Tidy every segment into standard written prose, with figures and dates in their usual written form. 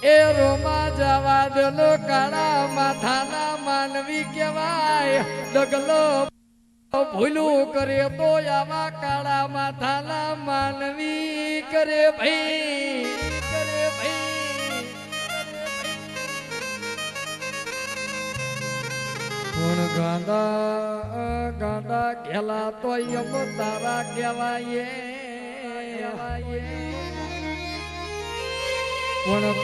એ રોમા જવા દેલો કાળા માથાના માનવી કહેવાય ડગલો ભૂલું કરે તો આવા કાળા માથાના માનવી કરે ભાઈ કોણ ગાંડા ગાંડા ખેલા તો એમ તારા કહેવાય પણ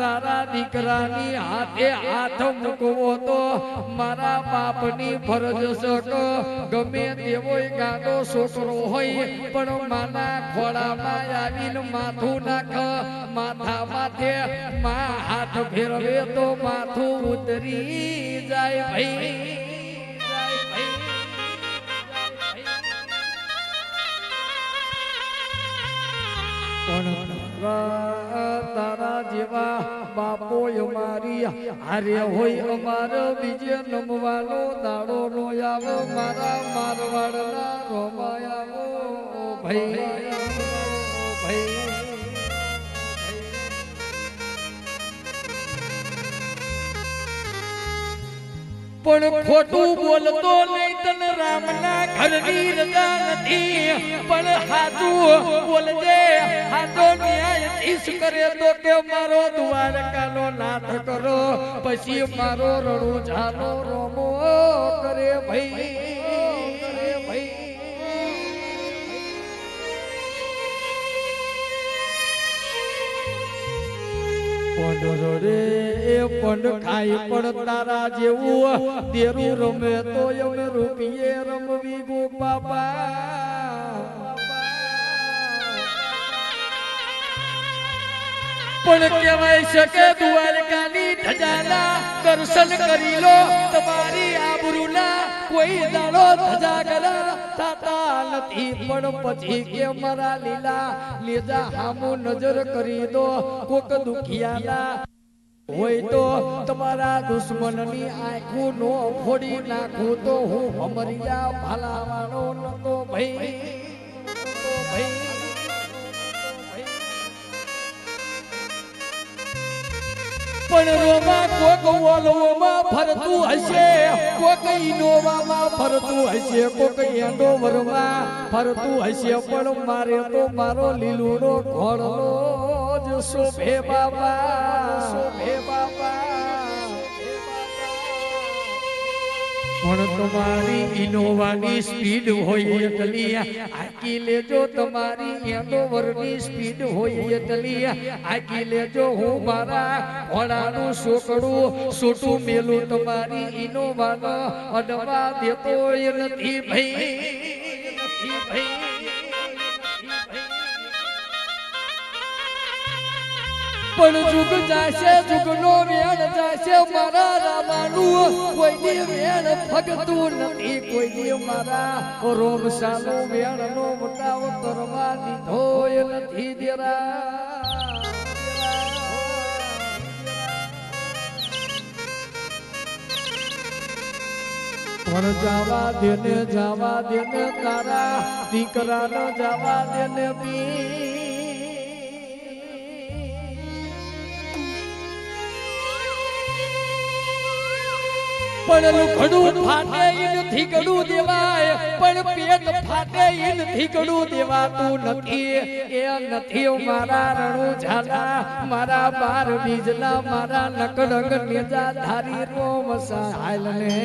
તારા દીકરાની હાથે હાથ મૂકવો તો મારા બાપની ફરજ છે ગમે તેવો ગાડો છોકરો હોય પણ માના ખોળામાં આવીને માથું નાખ માથા માથે માં હાથ ફેરવે તો માથું ઉતરી જાય ભાઈ તારા જેવા બાપો અમારી હારે હોય અમારો બીજે નમવાનો દાડો નો આવો મારા મારવાડના રોમાયા ભાઈ પણ ખોટું બોલતો નહીં તને રામના ઘરની રજા નથી પણ હાચું બોલજે હાચો ન્યાયાધીશ કરે તો કે મારો દ્વારકાનો નાથ કરો પછી મારો રણુજાનો રોમો કરે ભાઈ રે પણ ખાઈ પણ તારા જેવું દેરું રમે તો અમે રૂપિયે રમવી ગો બાપા પણ કહેવાય શકે દ્વારકાની ધજાના દર્શન કરી લો તમારી આબરૂના કોઈ દાડો ધજાગરા થતા નથી પણ પછી કે મારા લીલા લેજા હામું નજર કરી દો કોક દુખિયાના હોય તો તમારા દુશ્મનની આંખું નો ફોડી નાખું તો હું અમરિયા ભાલાવાનો નતો ભાઈ પણ રોમા કોક ઓલવોમાં ફરતું હશે કોક ઇનોવામાં ફરતું હશે કોક એન્ડોવરમાં ફરતું હશે પણ મારે તો મારો લીલુડો ઘોડો જ શોભે બાબા પણ તમારી ઇનોવાની સ્પીડ હોય એટલી આકી લેજો તમારી એન્ડોવરની સ્પીડ હોય એટલી આકી લેજો હું મારા ઘોડાનું સોકડું સોટું મેલું તમારી ઇનોવાનો અડવા દેતો નથી ભાઈ પણ જુગ જાશે જુગનો વેણ જાશે મારા રામાનું કોઈની વેણ ફગતું નથી કોઈની મારા રોમસાનો વેણનો વટાવ કરવા દીધો નથી દેરા પણ જવા દેને તારા દીકરાનો જવા દેને બી પણ લુખડું ફાટે નથી ગડું દેવાય પણ પેટ ફાટે નથી ગડું દેવાતું નથી એ નથી મારા રણુ ઝાલા મારા બાર બીજના મારા નકડંગ નેજા ધારી નો વસાયલને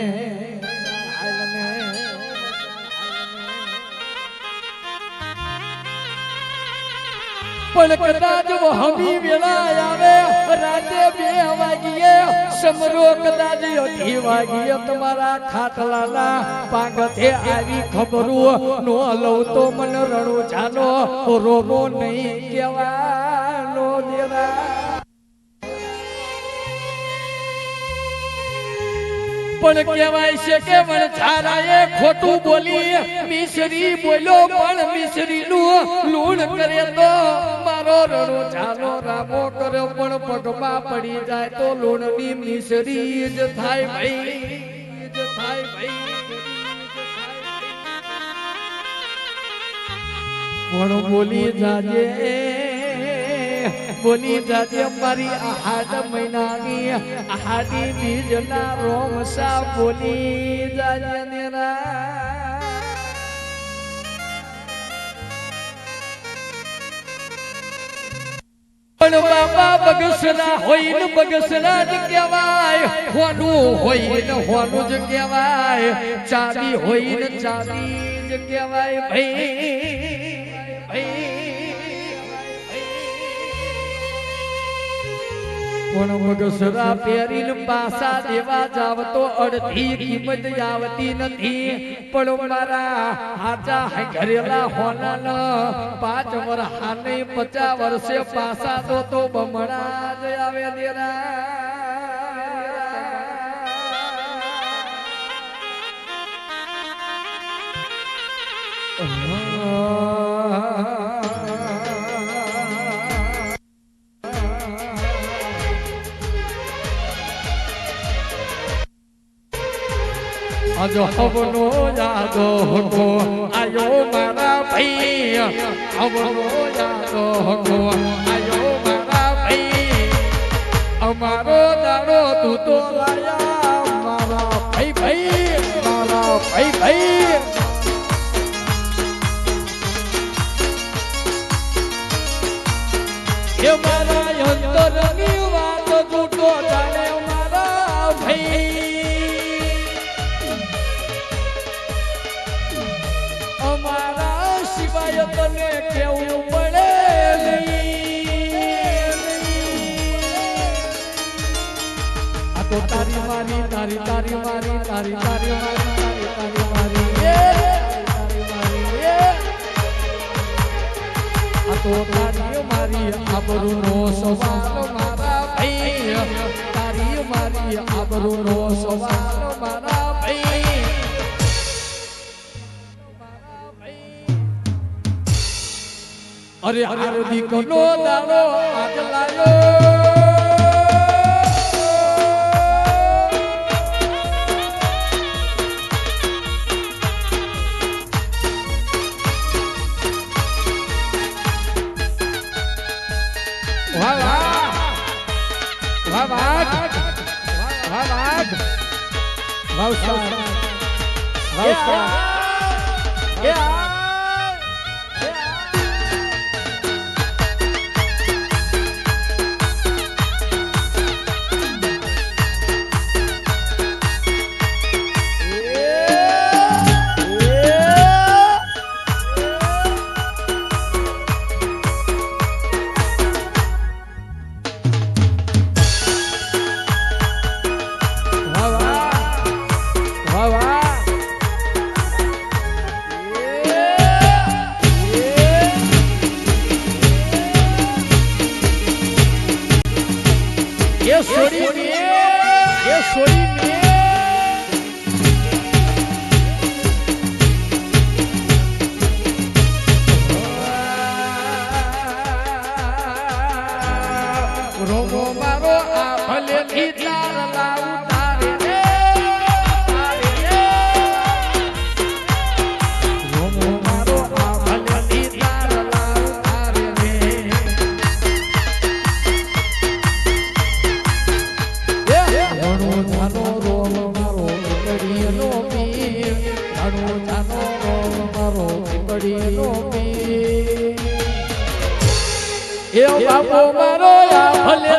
પણ કદાચ હમી વેળા આવે રાતે 2 વાગ્યે સમરો કદાચ 2 વાગ્યે તમારા ખાટલાના પાંગથે આવી ખબરું નો લઉં તો મન રણુ જાનો રોમો નહીં કહેવાનો દેરા પણ કહેવાય છે કે વણઝારાએ ખોટું બોલી મિશ્રી બોલ્યો પણ મિશ્રીનું લૂણ કરે તો મારો રણો ઝાલો રામો કર્યો પણ પગમાં પડી જાય તો લૂણની મિશ્રી જ થાય ભાઈ પણ બોલી જાજે બોલી જાજે મારી આહાડ મહિનાની આહાડી બીજના રોમસા બોલી જાજે નેરા પણ બાપા બગસરા હોય ને બગસરા જ કહેવાય હોનું હોય ને હોનું જ કહેવાય ચાંદી હોય ને ચાંદી જ કહેવાય ભાઈ પણ બગસરા પહેરીને પાસા દેવા જાવ તો અડધી કિંમત આવતી નથી પણ મારા હાચા ઘરેલા હોના 5 વર્ષ હાને 50 વર્ષે પાસા તો બમણા જ આવે દેરા આજો હવનો યાદો હકો આયો મારા ભાઈ હવનો યાદો હકો આયો મારા ભાઈ અમારો દાડો તું તો લાયા મારા ભાઈ એ મારા અંતરની વાત તું તો જાણે મારા ભાઈ અમારા સિવાય તને કેવું પડે આ તો તારી મારી તારી તારી મારી તારી તારી મારી તારી તારી મારી આ તો તારી મારી આબરૂનો સવાલ મારા ભાઈ તારી મારી આબરૂનો સવાલ મારા ભાઈ અરે આરતી કોનો દાડો આજ લાયો વાહ વાહ વાહ ये सोड़ी में रोगो मारो आ भले थी तार लाऊ तारे रे रोगो मारो आ भले थी तार लाऊ तारे रे घणो जानो रोम मारो कीकड़ीनो पीर घणो जानो रोम मारो कीकड़ीनो पीर ए बापो मारो या भले